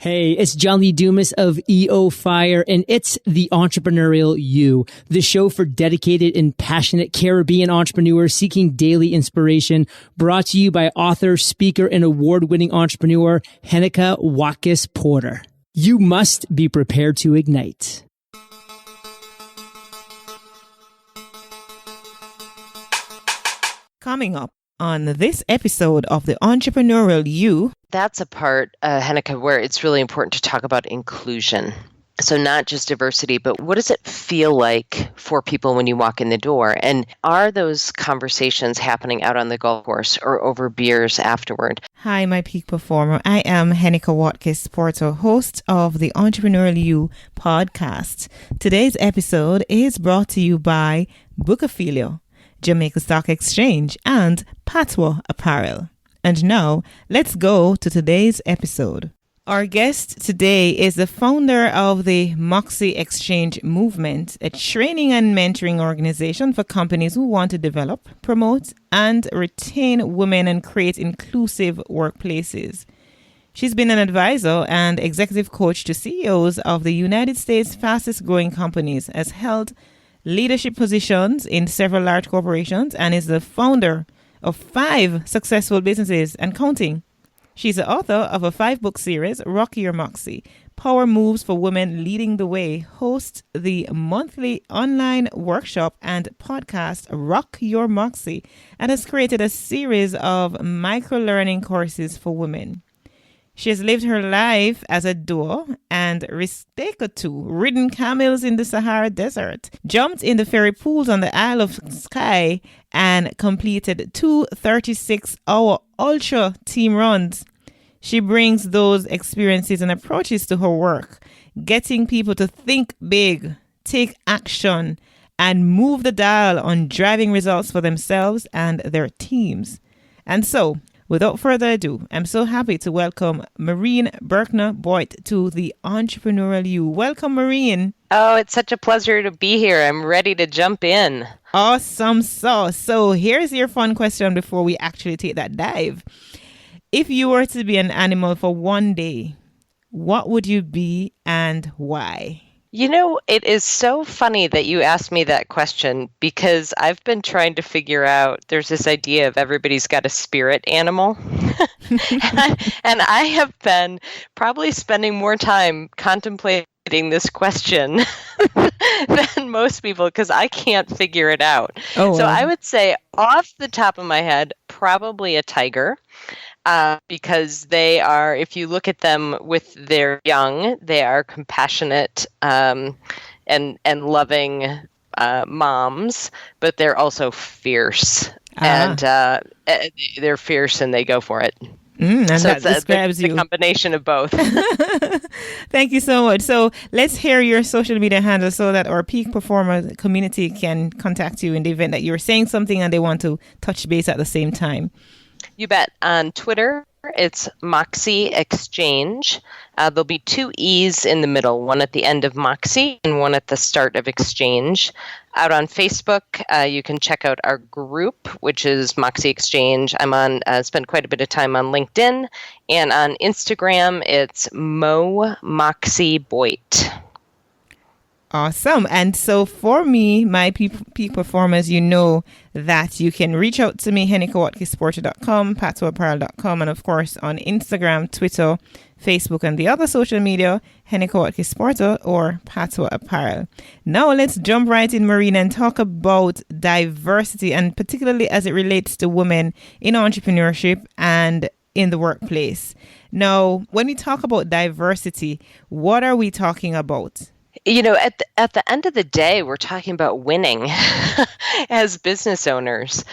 Hey, it's John Lee Dumas of EO Fire, and it's The Entrepreneurial You, the show for dedicated and passionate Caribbean entrepreneurs seeking daily inspiration, brought to you by author, speaker, and award-winning entrepreneur Heneka Watkis-Porter. You must be prepared to ignite. Coming up on this episode of The Entrepreneurial You. That's a part, Heneka, where it's really important to talk about inclusion. So not just diversity, but what does it feel like for people when you walk in the door? And are those conversations happening out on the golf course or over beers afterward? Hi, my peak performer. I am Heneka Watkis-Porter, host of the Entrepreneurial You podcast. Today's episode is brought to you by Bookophelia, Jamaica Stock Exchange, and Patois Apparel. And now, let's go to today's episode. Our guest today is the founder of the Moxie Exchange Movement, a training and mentoring organization for companies who want to develop, promote, and retain women and create inclusive workplaces. She's been an advisor and executive coach to CEOs of the United States' fastest growing companies, has held leadership positions in several large corporations, and is the founder of 5 successful businesses and counting. She's the author of a 5-book series, Rock Your Moxie, Power Moves for Women Leading the Way, hosts the monthly online workshop and podcast, Rock Your Moxie, and has created a series of micro-learning courses for women. She has lived her life as a doer and risked ridden camels in the Sahara Desert, jumped in the fairy pools on the Isle of Skye, and completed 2 36-hour ultra team runs. She brings those experiences and approaches to her work, getting people to think big, take action, and move the dial on driving results for themselves and their teams. And so, without further ado, I'm so happy to welcome Maureen Berkner-Boyt to the Entrepreneurial You. Welcome, Maureen. Oh, it's such a pleasure to be here. I'm ready to jump in. Awesome sauce. So here's your fun question before we actually take that dive. If you were to be an animal for one day, what would you be and why? You know, it is so funny that you asked me that question because I've been trying to figure out, there's this idea of everybody's got a spirit animal. And I have been probably spending more time contemplating this question than most people because I can't figure it out. Oh, wow. So I would say off the top of my head, probably a tiger. Because they are, if you look at them with their young, they are compassionate and loving moms, but they're also fierce. And they're fierce and they go for it. And so that describes you. A combination of both. Thank you so much. So let's hear your social media handle so that our peak performer community can contact you in the event that you're saying something and they want to touch base at the same time. You bet. On Twitter, it's Moxie Exchange. There'll be 2 E's in the middle, one at the end of Moxie and one at the start of Exchange. Out on Facebook, you can check out our group, which is Moxie Exchange. I'm on, spend quite a bit of time on LinkedIn. And on Instagram, it's Moxie Boyt. Awesome. And so for me, my peak performers, you know that you can reach out to me, henekawatkisporter.com, patoapparel.com, and of course on Instagram, Twitter, Facebook, and the other social media, Heneka Watkis-Porter or Patois Apparel. Now let's jump right in, Maureen, and talk about diversity, and particularly as it relates to women in entrepreneurship and in the workplace. Now, when we talk about diversity, what are we talking about? You know, at the end of the day, we're talking about winning as business owners.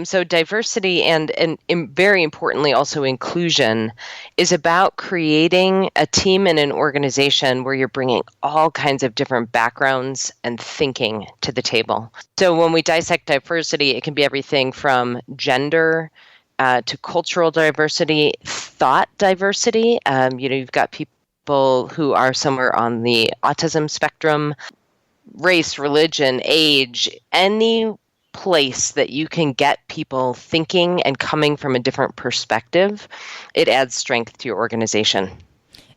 So diversity and very importantly also inclusion is about creating a team and an organization where you're bringing all kinds of different backgrounds and thinking to the table. So when we dissect diversity, it can be everything from gender to cultural diversity, thought diversity. You've got people who are somewhere on the autism spectrum, race, religion, age, any place that you can get people thinking and coming from a different perspective, it adds strength to your organization.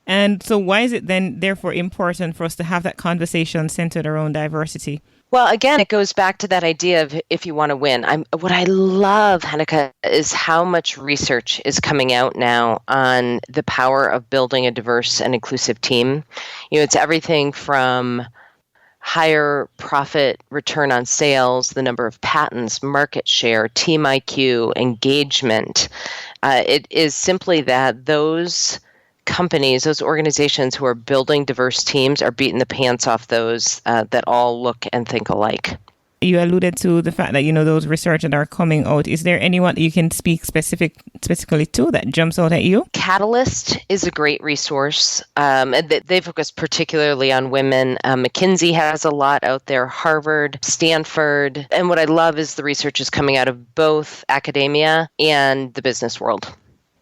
And so why is it then therefore important for us to have that conversation centered around diversity? Well, again, it goes back to that idea of if you want to win. What I love, Heneka, is how much research is coming out now on the power of building a diverse and inclusive team. It's everything from higher profit return on sales, the number of patents, market share, team IQ, engagement. It is simply that those companies, those organizations who are building diverse teams are beating the pants off those that all look and think alike. You alluded to the fact that, those research that are coming out. Is there anyone you can speak specifically to that jumps out at you? Catalyst is a great resource. They focus particularly on women. McKinsey has a lot out there, Harvard, Stanford. And what I love is the research is coming out of both academia and the business world.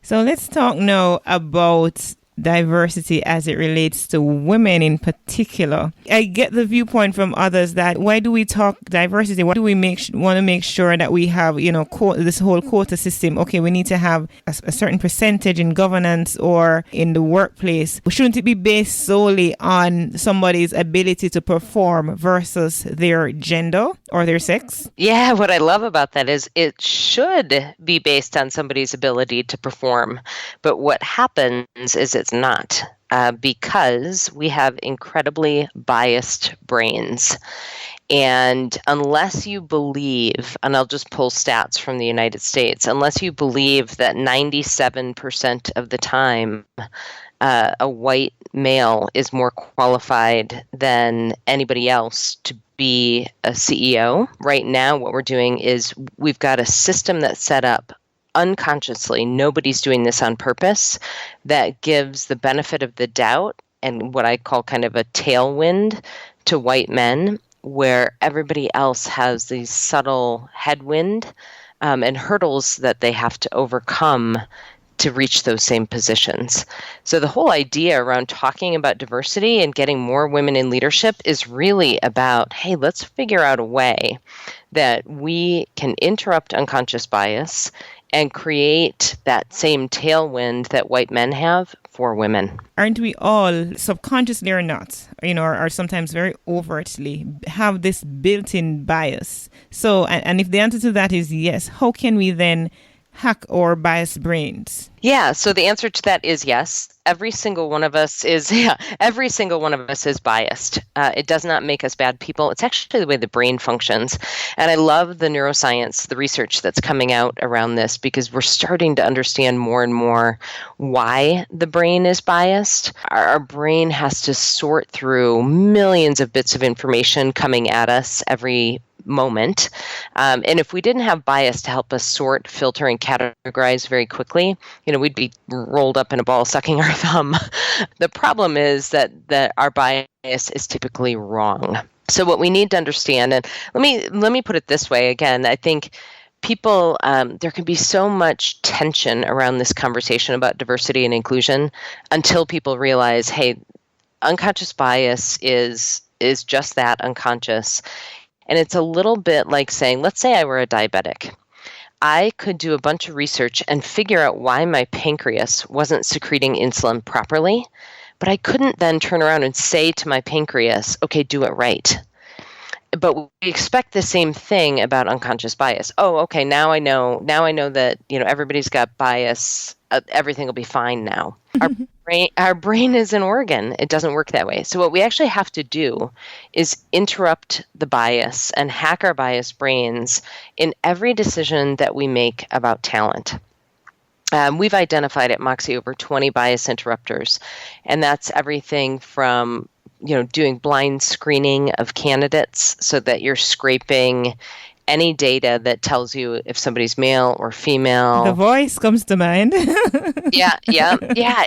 So let's talk now about diversity as it relates to women in particular. I get the viewpoint from others that why do we talk diversity? Why do we want to make sure that we have, this whole quota system? Okay, we need to have a certain percentage in governance or in the workplace. Shouldn't it be based solely on somebody's ability to perform versus their gender or their sex? Yeah, what I love about that is it should be based on somebody's ability to perform. But what happens is it's not, because we have incredibly biased brains. And unless you believe, and I'll just pull stats from the United States, unless you believe that 97% of the time a white male is more qualified than anybody else to be a CEO, right now what we're doing is we've got a system that's set up unconsciously, nobody's doing this on purpose, that gives the benefit of the doubt and what I call kind of a tailwind to white men, where everybody else has these subtle headwind and hurdles that they have to overcome to reach those same positions. So the whole idea around talking about diversity and getting more women in leadership is really about, hey, let's figure out a way that we can interrupt unconscious bias and create that same tailwind that white men have for women. Aren't we all, subconsciously or not, or sometimes very overtly, have this built-in bias? So, and if the answer to that is yes, how can we then hack our biased brains? Yeah, so the answer to that is yes. Every single one of us is biased. It does not make us bad people. It's actually the way the brain functions. And I love the neuroscience, the research that's coming out around this, because we're starting to understand more and more why the brain is biased. Our brain has to sort through millions of bits of information coming at us every moment. And if we didn't have bias to help us sort, filter, and categorize very quickly, we'd be rolled up in a ball sucking our thumb. The problem is that our bias is typically wrong. So what we need to understand, and let me put it this way again, I think people, there can be so much tension around this conversation about diversity and inclusion until people realize, hey, unconscious bias is just that, unconscious. And it's a little bit like saying, let's say I were a diabetic. I could do a bunch of research and figure out why my pancreas wasn't secreting insulin properly, but I couldn't then turn around and say to my pancreas, okay, do it right. But we expect the same thing about unconscious bias. Oh, okay, now I know that, everybody's got bias. Everything will be fine now. Our brain is an organ. It doesn't work that way. So what we actually have to do is interrupt the bias and hack our biased brains in every decision that we make about talent. We've identified at Moxie over 20 bias interrupters, and that's everything from doing blind screening of candidates so that you're scraping any data that tells you if somebody's male or female. The voice comes to mind. Yeah,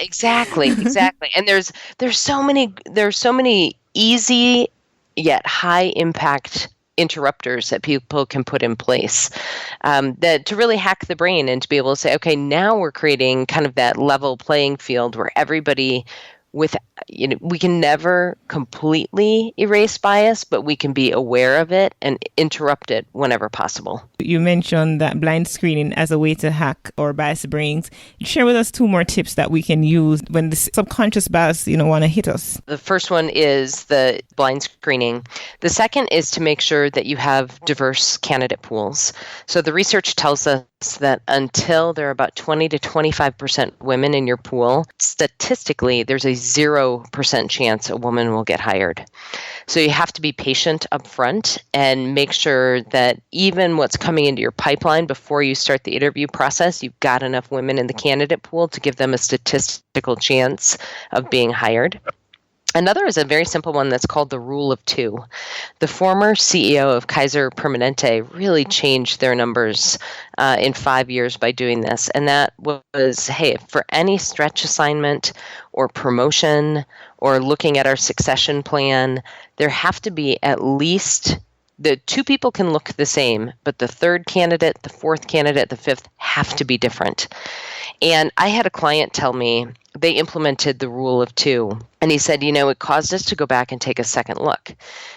exactly. And there's so many easy yet high impact interrupters that people can put in place that to really hack the brain and to be able to say, okay, now we're creating kind of that level playing field where everybody with, we can never completely erase bias, but we can be aware of it and interrupt it whenever possible. You mentioned that blind screening as a way to hack our bias brains. Share with us 2 more tips that we can use when the subconscious bias, want to hit us. The first one is the blind screening. The second is to make sure that you have diverse candidate pools. So the research tells us that until there are about 20 to 25% women in your pool, statistically, there's a 0% chance a woman will get hired. So you have to be patient up front and make sure that even what's coming into your pipeline before you start the interview process, you've got enough women in the candidate pool to give them a statistical chance of being hired. Another is a very simple one that's called the rule of 2. The former CEO of Kaiser Permanente really changed their numbers in 5 years by doing this. And that was, hey, for any stretch assignment or promotion or looking at our succession plan, there have to be at least the 2 people can look the same, but the 3rd candidate, the 4th candidate, the 5th have to be different. And I had a client tell me they implemented the rule of 2. And he said, it caused us to go back and take a second look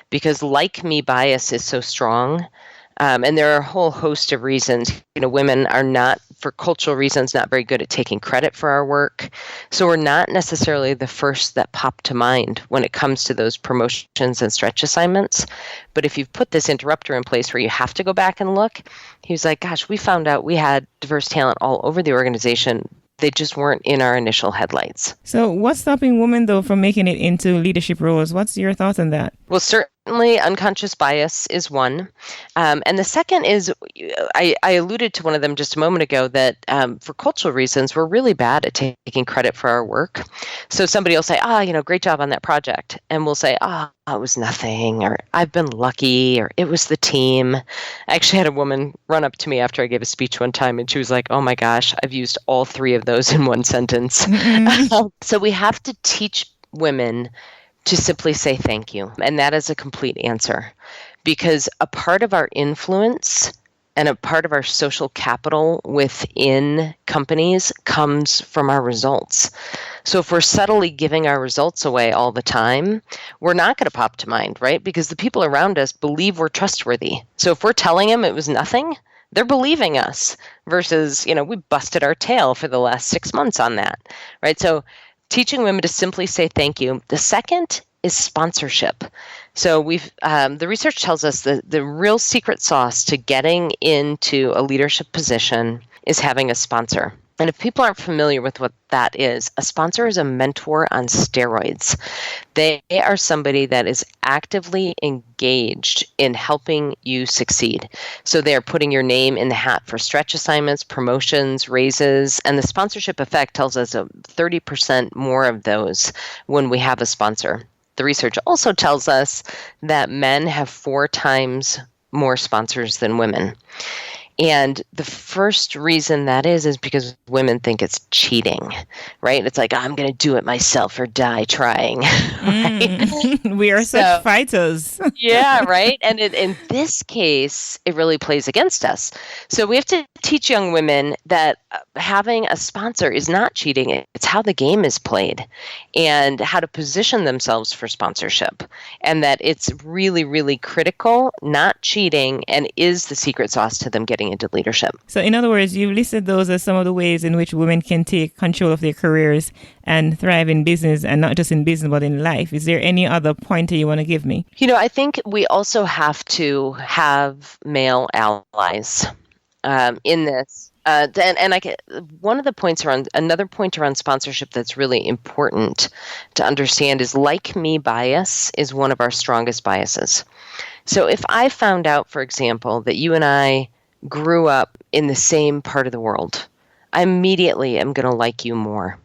because like me bias is so strong. And there are a whole host of reasons. Women are not, for cultural reasons, not very good at taking credit for our work. So we're not necessarily the first that pop to mind when it comes to those promotions and stretch assignments. But if you've put this interrupter in place where you have to go back and look, he was like, gosh, we found out we had diverse talent all over the organization. They just weren't in our initial headlights. So what's stopping women, though, from making it into leadership roles? What's your thoughts on that? Well, certainly unconscious bias is one. And the second is, I alluded to one of them just a moment ago, that for cultural reasons, we're really bad at taking credit for our work. So somebody will say, great job on that project. And we'll say, it was nothing, or I've been lucky, or it was the team. I actually had a woman run up to me after I gave a speech one time, and she was like, oh my gosh, I've used all 3 of those in one sentence. Mm-hmm. So we have to teach women to simply say thank you. And that is a complete answer, because a part of our influence and a part of our social capital within companies comes from our results. So if we're subtly giving our results away all the time, we're not going to pop to mind, right? Because the people around us believe we're trustworthy. So if we're telling them it was nothing, they're believing us versus, we busted our tail for the last 6 months on that, right? So teaching women to simply say thank you. The second is sponsorship. So the research tells us that the real secret sauce to getting into a leadership position is having a sponsor. And if people aren't familiar with what that is, a sponsor is a mentor on steroids. They are somebody that is actively engaged in helping you succeed. So they are putting your name in the hat for stretch assignments, promotions, raises, and the sponsorship effect tells us 30% more of those when we have a sponsor. The research also tells us that men have 4 times more sponsors than women. And the first reason that is because women think it's cheating, right? It's like, I'm going to do it myself or die trying. Right? We are such fighters. Yeah, right? And in this case, it really plays against us. So we have to teach young women that having a sponsor is not cheating. It's how the game is played and how to position themselves for sponsorship. And that it's really, really critical, not cheating, and is the secret sauce to them getting into leadership. So in other words, you've listed those as some of the ways in which women can take control of their careers and thrive in business, and not just in business, but in life. Is there any other pointer you want to give me? I think we also have to have male allies in this. One of the points around, another point around sponsorship that's really important to understand is like me bias is one of our strongest biases. So if I found out, for example, that you and I grew up in the same part of the world, I immediately am going to like you more.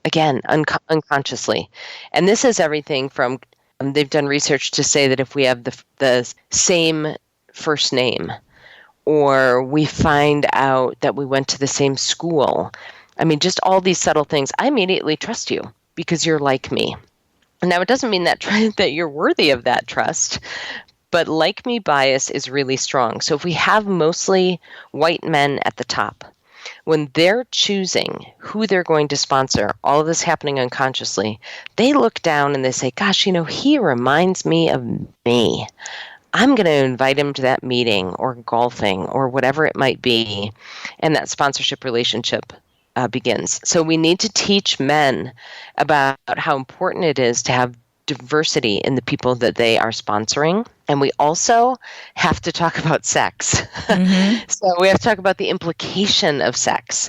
Again, unconsciously. And this is everything from, they've done research to say that if we have the same first name, or we find out that we went to the same school, just all these subtle things, I immediately trust you because you're like me. Now, it doesn't mean that that you're worthy of that trust, but like me bias is really strong. So if we have mostly white men at the top, when they're choosing who they're going to sponsor, all of this happening unconsciously, they look down and they say, gosh, he reminds me of me. I'm going to invite him to that meeting or golfing or whatever it might be. And that sponsorship relationship begins. So we need to teach men about how important it is to have diversity in the people that they are sponsoring. And we also have to talk about sex. Mm-hmm. So we have to talk about the implication of sex.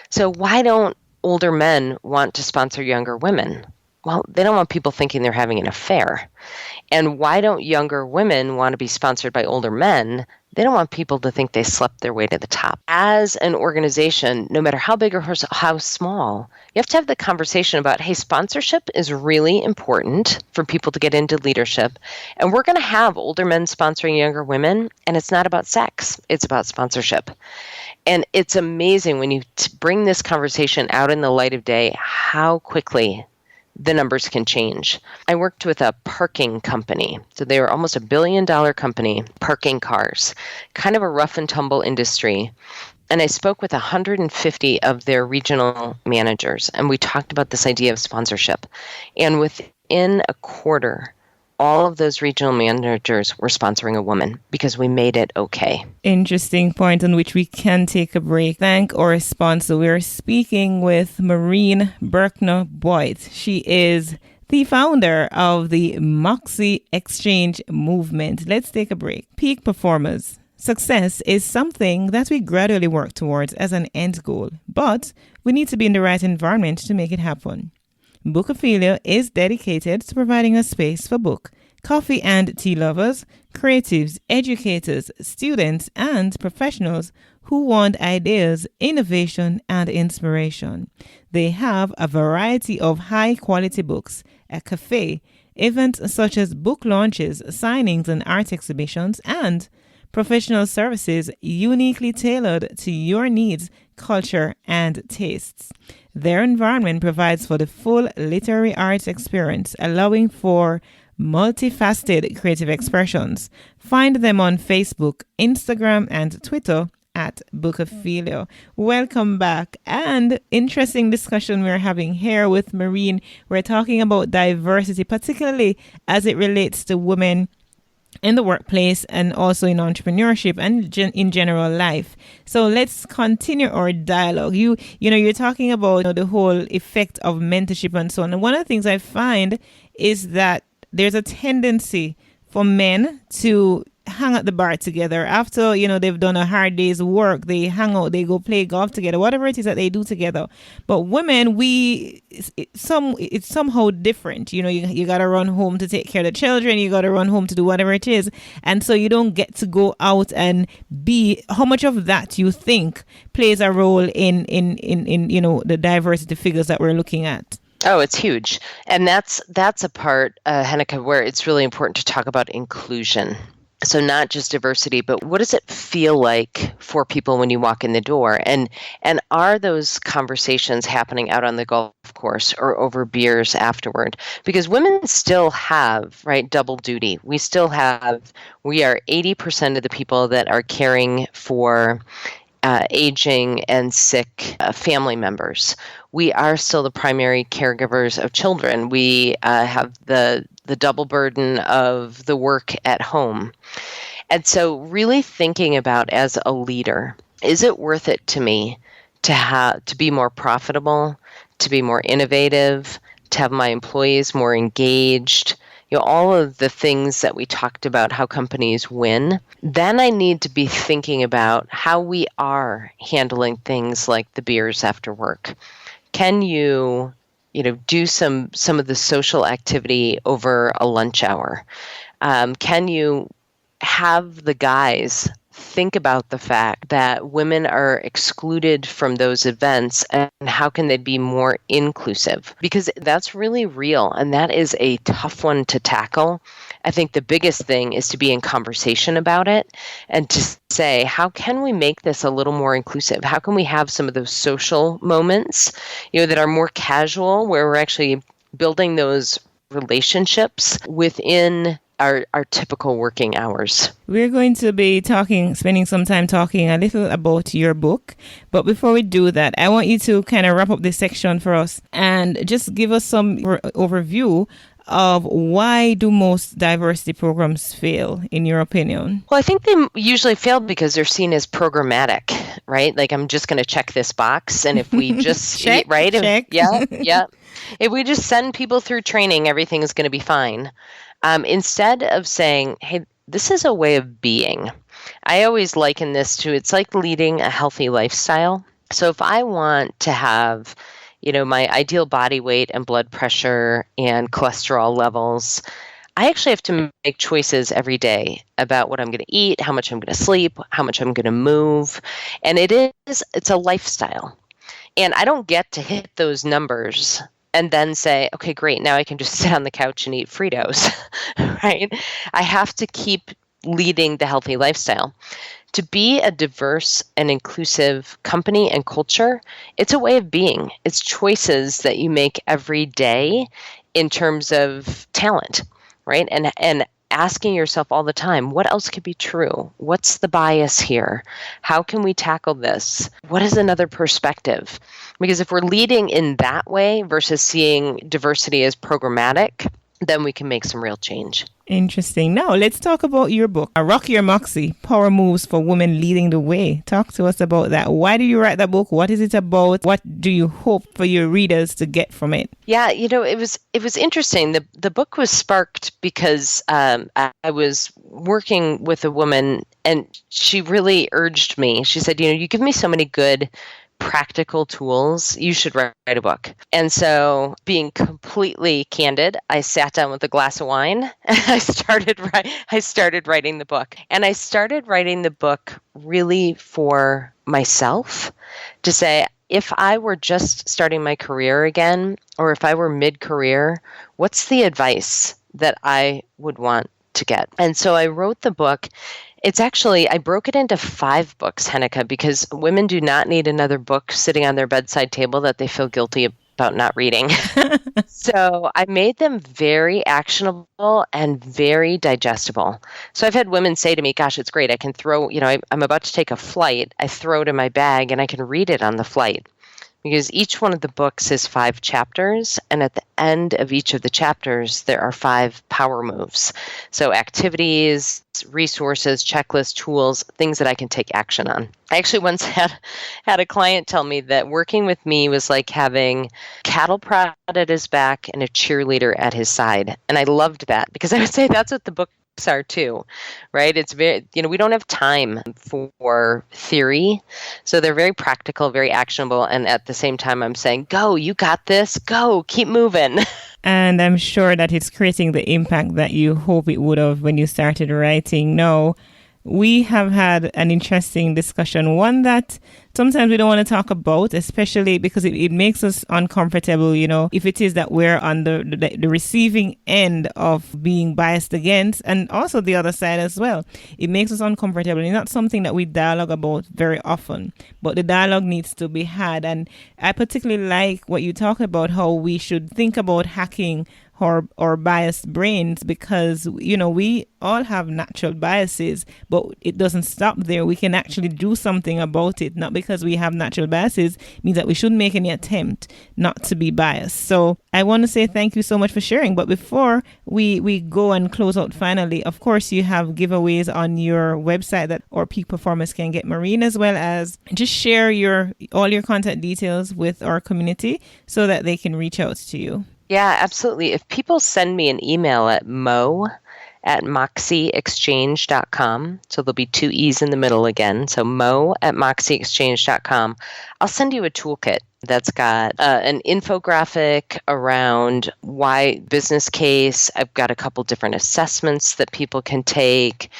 So why don't older men want to sponsor younger women? Well, they don't want people thinking they're having an affair. And why don't younger women want to be sponsored by older men? They don't want people to think they slept their way to the top. As an organization, no matter how big or how small, you have to have the conversation about, hey, sponsorship is really important for people to get into leadership. And we're going to have older men sponsoring younger women. And it's not about sex. It's about sponsorship. And it's amazing when you bring this conversation out in the light of day, how quickly the numbers can change. I worked with a parking company. So they were almost $1 billion company, parking cars, kind of a rough and tumble industry. And I spoke with 150 of their regional managers, and we talked about this idea of sponsorship. And within a quarter, all of those regional managers were sponsoring a woman because we made it okay. Interesting point on which we can take a break. Thank our sponsor. We're speaking with Maureen Berkner-Boyt. She is the founder of the Moxie Exchange movement. Let's take a break. Peak performers. Success is something that we gradually work towards as an end goal, but we need to be in the right environment to make it happen. Bookophilia is dedicated to providing a space for book, coffee and tea lovers, creatives, educators, students, and professionals who want ideas, innovation, and inspiration. They have a variety of high-quality books, a cafe, events such as book launches, signings, and art exhibitions, and professional services uniquely tailored to your needs, culture, and tastes. Their environment provides for the full literary arts experience, allowing for multifaceted creative expressions. Find them on Facebook, Instagram, and Twitter at Bookophilia. Welcome back. And interesting discussion we're having here with Maureen. We're talking about diversity, particularly as it relates to women in the workplace and also in entrepreneurship and in general life. So let's continue our dialogue. You're talking about the whole effect of mentorship and so on. And one of the things I find is that there's a tendency for men to hang at the bar together after they've done a hard day's work. They hang out, they go play golf together, whatever it is that they do together. But women, it's somehow different. You got to run home to take care of the children, you got to run home to do whatever it is, and so you don't get to go out and be. How much of that you think plays a role in the diversity figures that we're looking at? Oh, it's huge. And that's a part, Heneka, where it's really important to talk about inclusion. So not just diversity, but what does it feel like for people when you walk in the door? And are those conversations happening out on the golf course or over beers afterward? Because women still have, double duty. We are 80% of the people that are caring for aging and sick family members. We are still the primary caregivers of children. We have the double burden of the work at home. And so really thinking about, as a leader, is it worth it to me to be more profitable, to be more innovative, to have my employees more engaged, all of the things that we talked about, how companies win? Then I need to be thinking about how we are handling things like the beers after work. Can you do some of the social activity over a lunch hour? Can you have the guys think about the fact that women are excluded from those events, and how can they be more inclusive? Because that's really real, and that is a tough one to tackle. I think the biggest thing is to be in conversation about it and to say, how can we make this a little more inclusive? How can we have some of those social moments, that are more casual, where we're actually building those relationships within our typical working hours. We're going to be spending some time talking a little about your book. But before we do that, I want you to kind of wrap up this section for us and just give us some overview of why do most diversity programs fail, in your opinion? Well, I think they usually fail because they're seen as programmatic, right? Like, I'm just going to check this box, and if we just check. If we just send people through training, everything is going to be fine. Instead of saying, hey, this is a way of being. I always liken this to, it's like leading a healthy lifestyle. So if I want to have, my ideal body weight and blood pressure and cholesterol levels, I actually have to make choices every day about what I'm going to eat, how much I'm going to sleep, how much I'm going to move. And it's a lifestyle. And I don't get to hit those numbers and then say, okay, great, now I can just sit on the couch and eat Fritos, right? I have to keep leading the healthy lifestyle. To be a diverse and inclusive company and culture, it's a way of being. It's choices that you make every day in terms of talent, right? And asking yourself all the time, what else could be true? What's the bias here? How can we tackle this? What is another perspective? Because if we're leading in that way versus seeing diversity as programmatic, then we can make some real change. Interesting. Now, let's talk about your book, Rock Your Moxie, Power Moves for Women Leading the Way. Talk to us about that. Why do you write that book? What is it about? What do you hope for your readers to get from it? Yeah, it was interesting. The book was sparked because I was working with a woman, and she really urged me. She said, you give me so many good practical tools, you should write a book. And so, being completely candid, I sat down with a glass of wine and I started writing the book. And I started writing the book really for myself, to say, if I were just starting my career again, or if I were mid-career, what's the advice that I would want to get? And so I wrote the book. I broke it into 5 books, Heneka, because women do not need another book sitting on their bedside table that they feel guilty about not reading. So I made them very actionable and very digestible. So I've had women say to me, gosh, it's great. I can throw, I'm about to take a flight. I throw it in my bag and I can read it on the flight. Because each one of the books is 5 chapters, and at the end of each of the chapters, there are 5 power moves. So activities, resources, checklists, tools, things that I can take action on. I actually once had a client tell me that working with me was like having cattle prod at his back and a cheerleader at his side. And I loved that, because I would say that's what the book are too, right? It's very, we don't have time for theory. So they're very practical, very actionable. And at the same time, I'm saying, go, you got this, go, keep moving. And I'm sure that it's creating the impact that you hope it would have when you started writing. No, we have had an interesting discussion, one that sometimes we don't want to talk about, especially because it makes us uncomfortable, if it is that we're on the receiving end of being biased against, and also the other side as well. It makes us uncomfortable. It's not something that we dialogue about very often, but the dialogue needs to be had. And I particularly like what you talk about, how we should think about hacking or biased brains, because we all have natural biases, but it doesn't stop there. We can actually do something about it. Not because we have natural biases means that we shouldn't make any attempt not to be biased. So I want to say thank you so much for sharing. But before we go and close out finally, of course you have giveaways on your website that our peak performers can get, Maureen, as well as just share all your contact details with our community so that they can reach out to you. Yeah, absolutely. If people send me an email at mo@moxieexchange.com, so there'll be 2 E's in the middle again, so mo@moxieexchange.com, I'll send you a toolkit that's got an infographic around why business case. I've got a couple different assessments that people can take,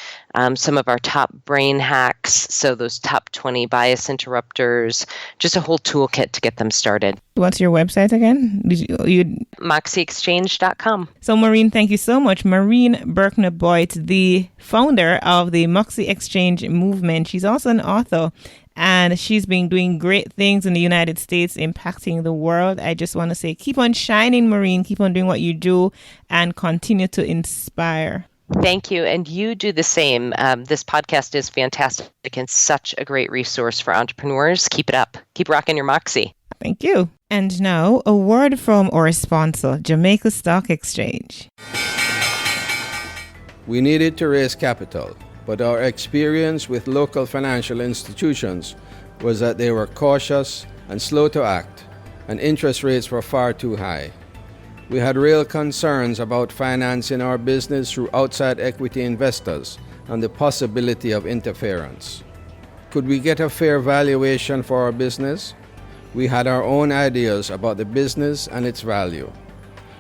some of our top brain hacks, so those top 20 bias interrupters, just a whole toolkit to get them started. What's your website again? moxieexchange.com. So Maureen, thank you so much. Maureen Berkner-Boyt, the founder of the Moxie Exchange movement. She's also an author, and she's been doing great things in the United States, impacting the world. I just want to say, keep on shining, Maureen. Keep on doing what you do and continue to inspire. Thank you. And you do the same. This podcast is fantastic and such a great resource for entrepreneurs. Keep it up. Keep rocking your moxie. Thank you. And now a word from our sponsor, Jamaica Stock Exchange. We needed to raise capital, but our experience with local financial institutions was that they were cautious and slow to act, and interest rates were far too high. We had real concerns about financing our business through outside equity investors and the possibility of interference. Could we get a fair valuation for our business? We had our own ideas about the business and its value.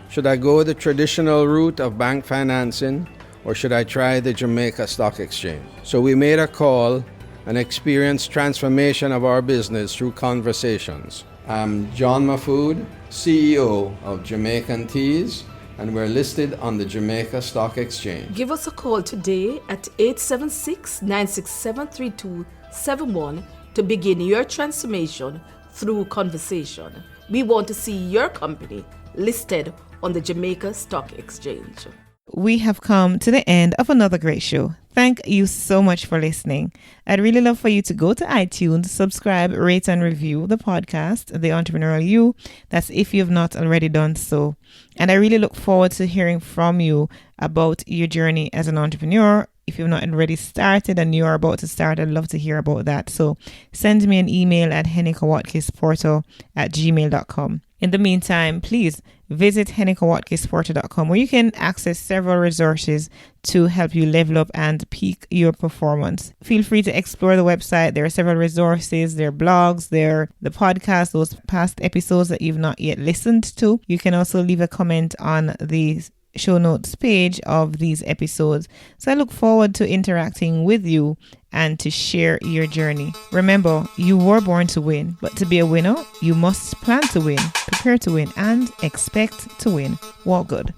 Should I go the traditional route of bank financing, or should I try the Jamaica Stock Exchange? So we made a call and experienced transformation of our business through conversations. I'm John Mafood, CEO of Jamaican Teas, and we're listed on the Jamaica Stock Exchange. Give us a call today at 876-967-3271 to begin your transformation through conversation. We want to see your company listed on the Jamaica Stock Exchange. We have come to the end of another great show. Thank you so much for listening. I'd really love for you to go to iTunes, subscribe, rate and review the podcast, The Entrepreneurial You. That's if you have not already done so. And I really look forward to hearing from you about your journey as an entrepreneur. If you've not already started and you are about to start, I'd love to hear about that. So send me an email at henekawatkis-porter@gmail.com. In the meantime, please visit henekawatkis-porter.com, where you can access several resources to help you level up and peak your performance. Feel free to explore the website. There are several resources, there are blogs, there are the podcast, those past episodes that you've not yet listened to. You can also leave a comment on the show notes page of these episodes. So I look forward to interacting with you and to share your journey. Remember, you were born to win, but to be a winner, you must plan to win, prepare to win, and expect to win. Walk good.